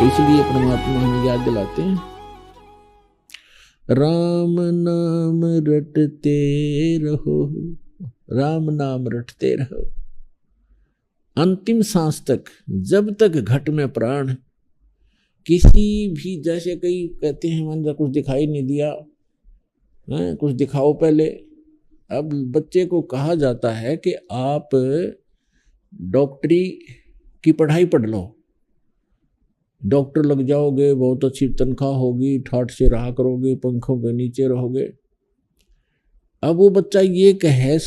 तो इसलिए परमात्मा हमें याद दिलाते हैं, राम नाम रटते रहो, राम नाम रटते रहो अंतिम सांस तक, जब तक घट में प्राण। किसी भी, जैसे कई कहते हैं मैंने कुछ दिखाई नहीं दिया, कुछ दिखाओ पहले। अब बच्चे को कहा जाता है कि आप डॉक्टरी की पढ़ाई पढ़ लो, डॉक्टर लग जाओगे, बहुत अच्छी तनख्वाह होगी, ठाठ से रहा करोगे, पंखों के नीचे रहोगे। अब वो बच्चा ये कहे,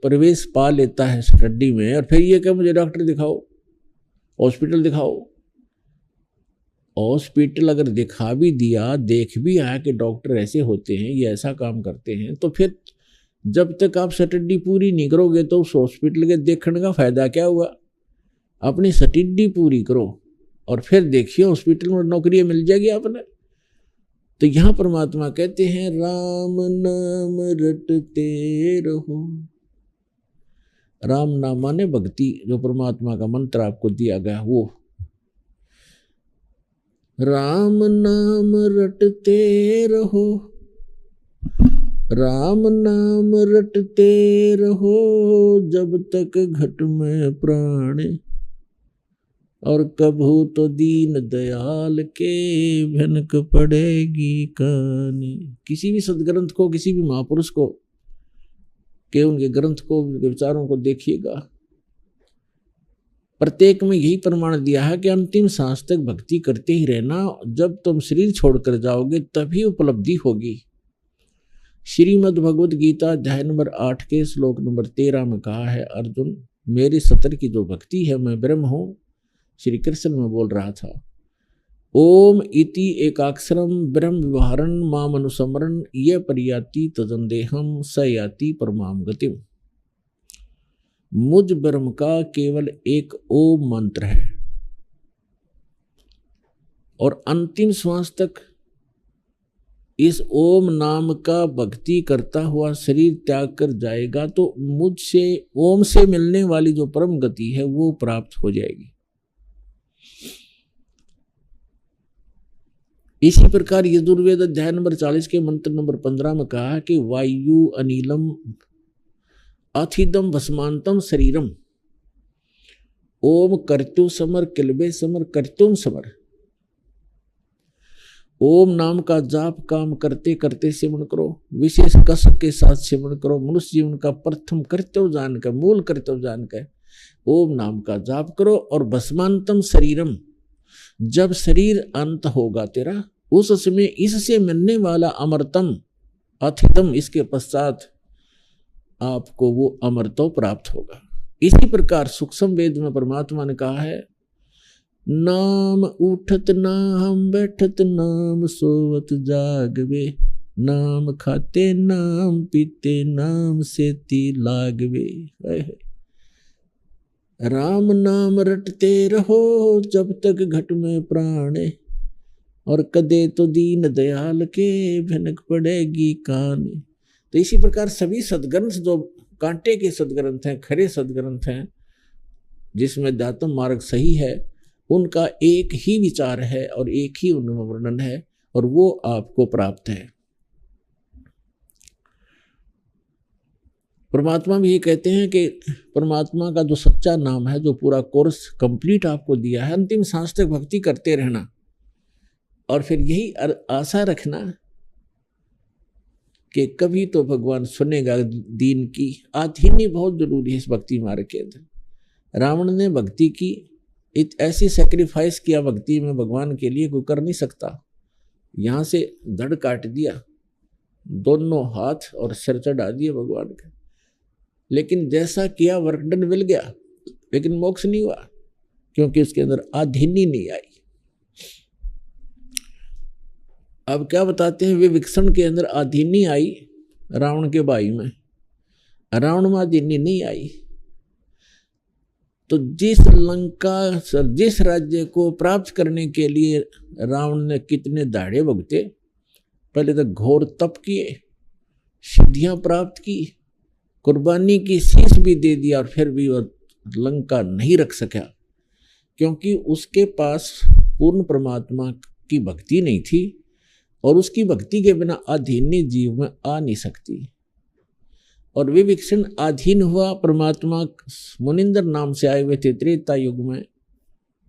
प्रवेश पा लेता है स्टडी में, और फिर ये कहे मुझे डॉक्टर दिखाओ, हॉस्पिटल दिखाओ। हॉस्पिटल अगर दिखा भी दिया, देख भी आया कि डॉक्टर ऐसे होते हैं, ये ऐसा काम करते हैं, तो फिर जब तक आप स्टडी पूरी नहीं करोगे तो उस हॉस्पिटल के देखने का फायदा क्या हुआ। अपनी स्टडी पूरी करो और फिर देखिए हॉस्पिटल में नौकरी मिल जाएगी आपने। तो यहाँ परमात्मा कहते हैं, राम नाम रटते रहो। राम नाम माने भक्ति, जो परमात्मा का मंत्र आपको दिया गया वो। राम नाम रटते रहो, राम नाम रटते रहो, जब तक घट में प्राण, और कभू तो दीन दयाल के भनक पड़ेगी कानी। किसी भी सदग्रंथ को, किसी भी महापुरुष को के उनके ग्रंथ को, उनके विचारों को देखिएगा, प्रत्येक में यही प्रमाण दिया है कि अंतिम सांस तक भक्ति करते ही रहना। जब तुम शरीर छोड़कर जाओगे तभी उपलब्धि होगी। श्रीमद् भगवद गीता अध्याय नंबर 8 के श्लोक नंबर 13 में कहा है, अर्जुन मेरे सतर की जो भक्ति है, मैं ब्रह्म हूँ, श्री कृष्ण में बोल रहा था। ओम इति एकाक्षरम ब्रह्म विवहारन माम अनुसमरण ये परियाति तजंदेहम स याति परमाम गतिम। मुझ ब्रह्म का केवल एक ओम मंत्र है, और अंतिम श्वास तक इस ओम नाम का भक्ति करता हुआ शरीर त्याग कर जाएगा तो मुझसे, ओम से मिलने वाली जो परम गति है वो प्राप्त हो जाएगी। इसी प्रकार यजुर्वेद अध्याय नंबर 40 के मंत्र नंबर 15 में कहा कि वायु अनिलम अथिदम भस्मांतम शरीरम, ओम कर्तु समर किलबे समर कर्तुम समर। ओम नाम का जाप काम करते करते सेवन करो, विशेष कसक के साथ सेवन करो। मनुष्य जीवन का प्रथम कर्तव्य जानकर, मूल कर्तव्य जानकर ओम नाम का जाप करो। और भस्मांतम शरीरम, जब शरीर अंत होगा तेरा, उस समय इससे मिलने वाला अमरतम अथितम, इसके पश्चात आपको वो अमरत्व प्राप्त होगा। इसी प्रकार सूक्ष्म वेद में परमात्मा ने कहा है, नाम उठत नाम बैठत नाम सोवत जागवे, नाम खाते नाम पीते नाम सेती लागवे। राम नाम रटते रहो जब तक घट में प्राण, और कदे तो दीन दयाल के भनक पड़ेगी कान। तो इसी प्रकार सभी सदग्रंथ जो कांटे के सदग्रंथ हैं, खरे सदग्रंथ हैं, जिसमें अध्यात्म मार्ग सही है, उनका एक ही विचार है और एक ही उनमें वर्णन है, और वो आपको प्राप्त है। परमात्मा भी ये कहते हैं कि परमात्मा का जो सच्चा नाम है, जो पूरा कोर्स कंप्लीट आपको दिया है, अंतिम सांस तक भक्ति करते रहना, और फिर यही आशा रखना कि कभी तो भगवान सुनेगा दीन की। आधीनी बहुत जरूरी है इस भक्ति मार्ग के अंदर। रावण ने भक्ति की, ऐसी सेक्रीफाइस किया भक्ति में भगवान के लिए, कोई कर नहीं सकता। यहाँ से धड़ काट दिया, दोनों हाथ और सिर चढ़ा दिए भगवान का, लेकिन जैसा किया वर्क डन मिल गया, लेकिन मोक्ष नहीं हुआ, क्योंकि उसके अंदर आधीनी नहीं आई। अब क्या बताते हैं, विभीषण के अंदर आधीनी आई रावण के भाई में, रावण में आधीनी नहीं आई। तो जिस लंका, जिस राज्य को प्राप्त करने के लिए रावण ने कितने दाढ़े भुगते, पहले तो घोर तप किए, सिद्धियां प्राप्त की, कुर्बानी की, शीश भी दे दिया, और फिर भी वह लंका नहीं रख सका, क्योंकि उसके पास पूर्ण परमात्मा की भक्ति नहीं थी, और उसकी भक्ति के बिना अधीनी जीव में आ नहीं सकती। और विविक्षण अधीन हुआ परमात्मा। मुनिंदर नाम से आए हुए थे त्रेता युग में,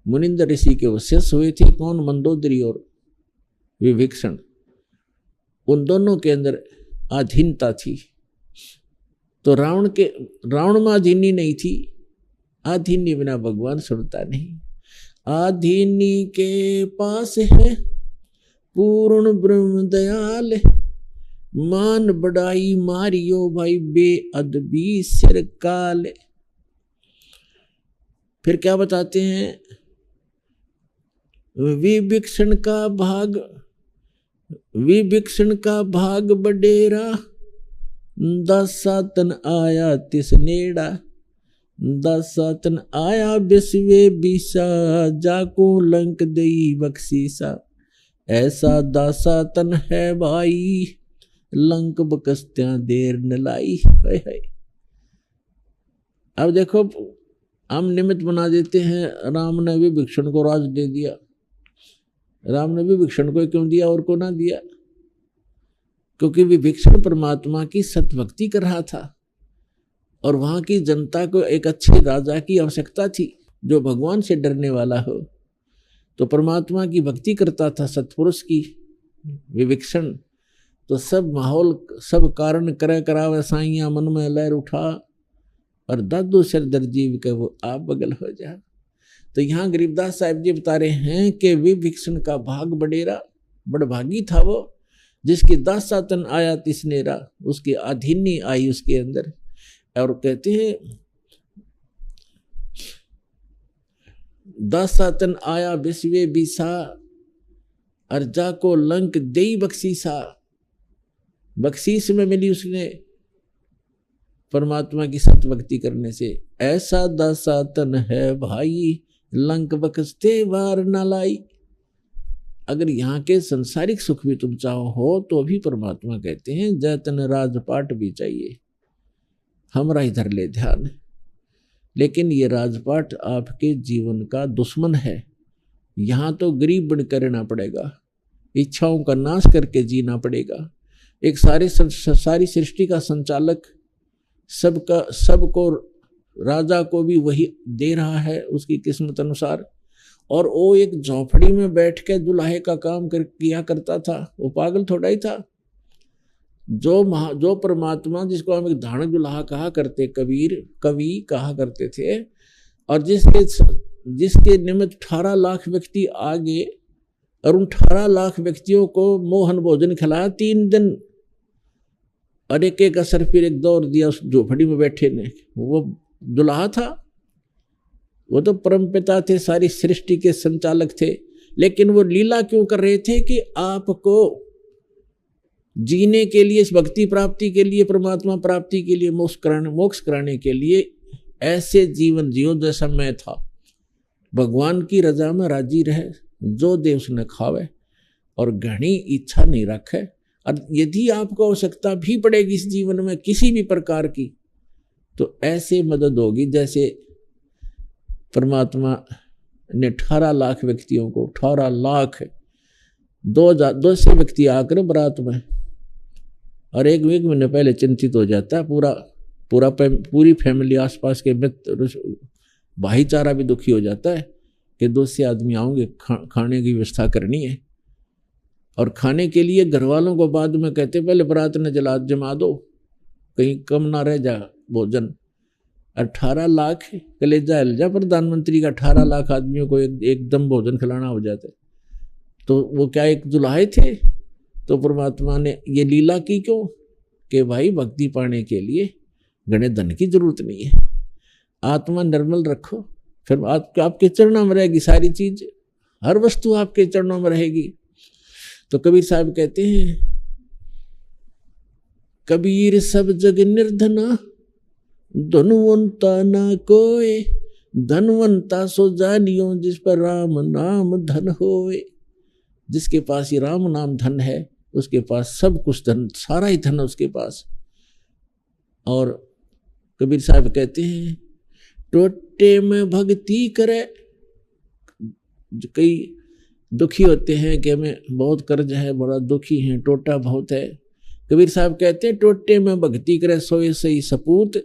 मुनिंदर ऋषि के वशिष्ठ हुए थे। कौन? मंदोदरी और विविक्षण। उन दोनों के अंदर अधीनता थी। तो रावण में अधीनी नहीं थी। अधीनी बिना भगवान सुनता नहीं। अधीनी के पास है पूर्ण ब्रह्म दयाल, मान बढ़ाई मारियो भाई बेअदबी सिर काल। फिर क्या बताते हैं? विभीषण का भाग बडेरा, दासातन आया तिस नेड़ा, दासातन आया बिस्वे बीसा, जाको लंक दई बख्शीसा। ऐसा दासातन है भाई, लंक बकस्त्या देर न लाई। है। अब देखो, हम निमित्त बना देते हैं। राम ने विभीषण को राज दे दिया। राम ने विभीषण को क्यों दिया और को ना दिया? क्योंकि विभीषण परमात्मा की सतभक्ति कर रहा था, और वहां की जनता को एक अच्छे राजा की आवश्यकता थी जो भगवान से डरने वाला हो। तो परमात्मा की भक्ति करता था, सत्पुरुष की। विभीषण तो सब माहौल, सब कारण करे करावे साइया, मन में लहर उठा, और दादू सिर दर्जीव के वो आप बगल हो जा। तो यहाँ गरीबदास साहिब जी बता रहे हैं कि विभीषण का भाग बडेरा, बड़भागी था वो, जिसकी दासातन आया तिसनेरा, उसकी अधीनी आई उसके अंदर। और कहते हैं दासातन आया विश्वे बीसा, अर्जा को लंक देई बख्शीसा। बख्शीश में मिली उसने परमात्मा की सतभक्ति करने से। ऐसा दासातन है भाई, लंक बख्शते वार न लाई। अगर यहाँ के संसारिक सुख भी तुम चाहो हो तो भी परमात्मा कहते हैं जैतन राजपाट भी चाहिए, हमरा इधर ले ध्यान। लेकिन ये राजपाट आपके जीवन का दुश्मन है। यहाँ तो गरीब बनकर रहना पड़ेगा, इच्छाओं का नाश करके जीना पड़ेगा। एक सारी सृष्टि का संचालक, सबको राजा को भी वही दे रहा है उसकी किस्मत अनुसार। और वो एक झोपड़ी में बैठ के दुल्हे का काम किया करता था। वो पागल थोड़ा ही था। जो परमात्मा, जिसको हम एक धारण दुल्हा कहा करते, कवि कहा करते थे, और जिसके निमित्त 18 लाख व्यक्ति आ गए, और उन 18 लाख व्यक्तियों को मोहन भोजन खिलाया 3 दिन, और एक एक असर फिर एक दौर दिया उस झोपड़ी में बैठे ने। वो दुल्हा था, वो तो परमपिता थे, सारी सृष्टि के संचालक थे। लेकिन वो लीला क्यों कर रहे थे कि आपको जीने के लिए, इस भक्ति प्राप्ति के लिए, परमात्मा प्राप्ति के लिए, मोक्ष कराने के लिए ऐसे जीवन जियो जैसा मैं था। भगवान की रजा में राजी रहे, जो दे उसने खावे, और घनी इच्छा नहीं रखे। और यदि आपको आवश्यकता भी पड़ेगी इस जीवन में किसी भी प्रकार की, तो ऐसे मदद होगी जैसे परमात्मा ने 18 लाख व्यक्तियों को, 18 लाख 200 व्यक्ति आकर बारात में, और एक महीने पहले चिंतित हो जाता है पूरी फैमिली, आसपास के मित्र, भाईचारा भी दुखी हो जाता है कि 200 आदमी आओगे, खाने की व्यवस्था करनी है। और खाने के लिए घर वालों को बाद में कहते पहले बारात ने जमा दो, कहीं कम ना रह जा भोजन। 18 लाख कलेजा हिलजा प्रधानमंत्री का, 18 लाख आदमियों को एकदम भोजन खिलाना हो जाता है। तो वो क्या एक दुल्हाए थे? तो परमात्मा ने ये लीला की क्यों? कि भाई भक्ति पाने के लिए घने धन की जरूरत नहीं है, आत्मा निर्मल रखो, फिर आपके चरणों में रहेगी सारी चीज, हर वस्तु आपके चरणों में रहेगी। तो कबीर साहब कहते हैं, कबीर सब जग निर्धना, धनवंता ना कोय, धनवंता सो जानियो जिस पर राम नाम धन होए। जिसके पास ही राम नाम धन है, उसके पास सब कुछ धन, सारा ही धन उसके पास। और कबीर साहब कहते हैं, टोटे में भक्ति करे, कई दुखी होते हैं कि हमें बहुत कर्ज है, बड़ा दुखी है, टोटा बहुत है। कबीर साहब कहते हैं टोटे में भक्ति करे सोए सही सपूत,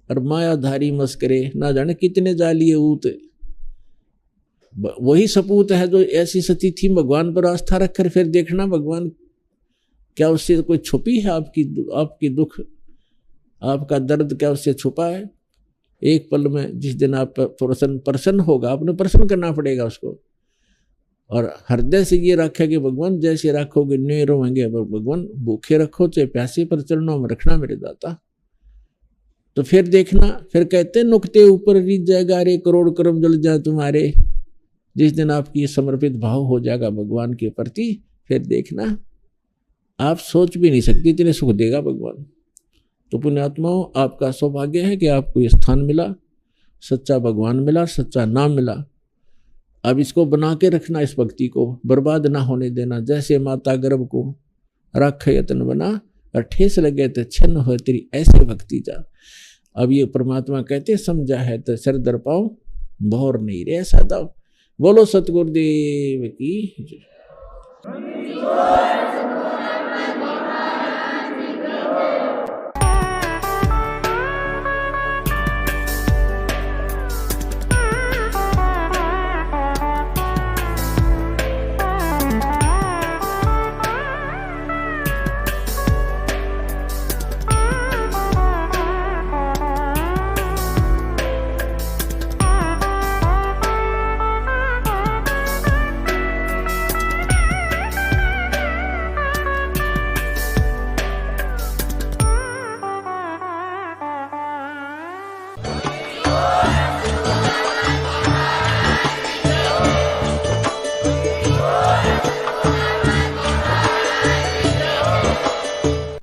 और मायाधारी मस्करे ना जाने कितने जालिए ऊत। वही सपूत है जो ऐसी स्थिति भगवान पर आस्था रखकर फिर देखना भगवान क्या उससे कोई छुपी है आपकी दुख, आपका दर्द क्या उससे छुपा है। एक पल में जिस दिन आप प्रसन्न होगा, आपने प्रसन्न करना पड़ेगा उसको, और हृदय से ये रखा कि भगवान जैसे रखोगे न्यू रोएंगे, भगवान भूखे रखो चाहे प्यासे, पर चरणों में रखना मेरे दाता। तो फिर देखना, फिर कहते नुकते ऊपर रीत जाएगा रे, करोड़ कर्म जल जाए तुम्हारे। जिस दिन आपकी समर्पित भाव हो जाएगा भगवान के प्रति, फिर देखना आप सोच भी नहीं सकते इतने सुख देगा भगवान। तो पुण्यात्माओं, आपका सौभाग्य है कि आपको ये स्थान मिला, सच्चा भगवान मिला, सच्चा नाम मिला। अब इसको बना के रखना, इस भक्ति को बर्बाद ना होने देना। जैसे माता गर्भ को रख यत्न बना, और ठेस लगे तो छिन्न हो तेरी ऐसे भक्ति जा। अब ये परमात्मा कहते समझा है तो सिर दर पाओ, भौर नहीं रे ऐसा दाओ। बोलो सतगुरुदेव की जय।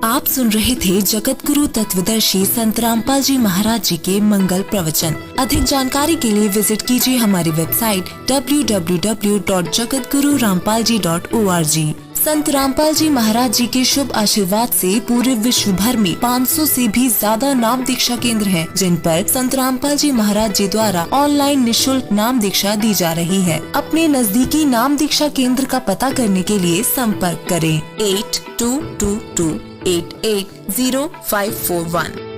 आप सुन रहे थे जगत गुरु तत्वदर्शी संत रामपाल जी महाराज जी के मंगल प्रवचन। अधिक जानकारी के लिए विजिट कीजिए हमारी वेबसाइट www.jagatgururampalji.org। संत रामपाल जी महाराज जी के शुभ आशीर्वाद से पूरे विश्व भर में 500 से भी ज्यादा नाम दीक्षा केंद्र हैं, जिन पर संत रामपाल जी महाराज जी द्वारा ऑनलाइन निशुल्क नाम दीक्षा दी जा रही है। अपने नजदीकी नाम दीक्षा केंद्र का पता करने के लिए संपर्क करें 8222880541।